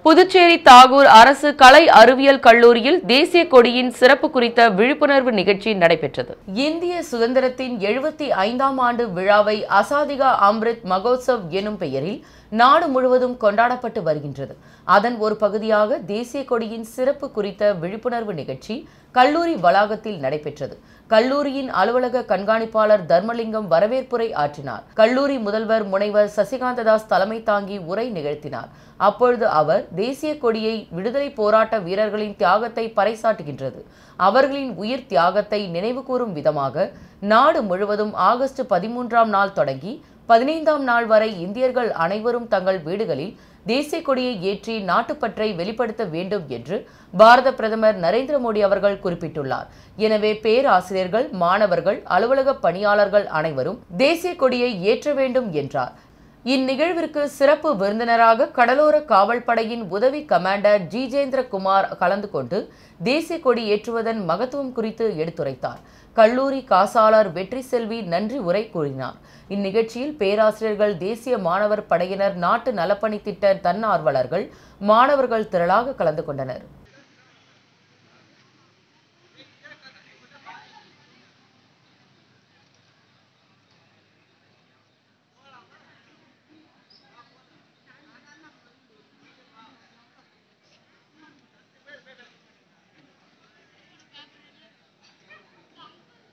புதுச்சேரி தாகூர் அரசு கலை அறிவியல் கல்லூரியில் தேசிய கொடியின் சிறப்பு குறித்த விழிப்புணர்வு நிகழ்ச்சி நடைபெற்றது. இந்திய சுதந்திரத்தின் 75ஆம் ஆண்டு விழாவை அசாதிகா அம்ரித் மகோத்சவ் எனும் பெயரில் நாடு முழுவதும் கொண்டாடப்பட்டு வருகின்றது. அதன் ஒரு பகுதியாக தேசிய கொடியின் சிறப்பு குறித்த விழிப்புணர்வு நிகழ்ச்சி கல்லூரி வளாகத்தில் நடைபெற்றது. கல்லூரியின் அலுவலக கண்காணிப்பாளர் தர்மலிங்கம் வரவேற்புரை ஆற்றினார். கல்லூரி முதல்வர் முனைவர் சசிகாந்ததாஸ் தலைமை தாங்கி உரை நிகழ்த்தினார். அப்பொழுது அவர், தேசிய கொடியை விடுதலை போராட்ட வீரர்களின் தியாகத்தை பறைசாட்டுகின்றது. அவர்களின் உயிர் தியாகத்தை நினைவு கூறும் விதமாக நாடு முழுவதும் ஆகஸ்ட் 13ஆம் நாள் தொடங்கி 15ஆம் நாள் வரை இந்தியர்கள் அனைவரும் தங்கள் வீடுகளில் தேசிய கொடியை ஏற்றி நாட்டுப்பற்றை வெளிப்படுத்த வேண்டும் என்று பாரத பிரதமர் நரேந்திர மோடி அவர்கள் குறிப்பிட்டுள்ளார். எனவே பேராசிரியர்கள், மாணவர்கள், அலுவலக பணியாளர்கள் அனைவரும் தேசிய கொடியை ஏற்ற வேண்டும் என்றார். இந்நிகழ்விற்கு சிறப்பு விருந்தினராக கடலோர காவல்படையின் உதவி கமாண்டர் ஜிஜேந்திர குமார் கலந்து கொண்டு தேசிய கொடி ஏற்றுவதன் மகத்துவம் குறித்து எடுத்துரைத்தார். கல்லூரி காசாளர் வெற்றி செல்வி நன்றி உரை கூறினார். இந்நிகழ்ச்சியில் பேராசிரியர்கள், தேசிய மாணவர் படையினர், நாட்டு நலப்பணி திட்ட தன்னார்வலர்கள், மாணவர்கள் திரளாக கலந்து கொண்டனர்.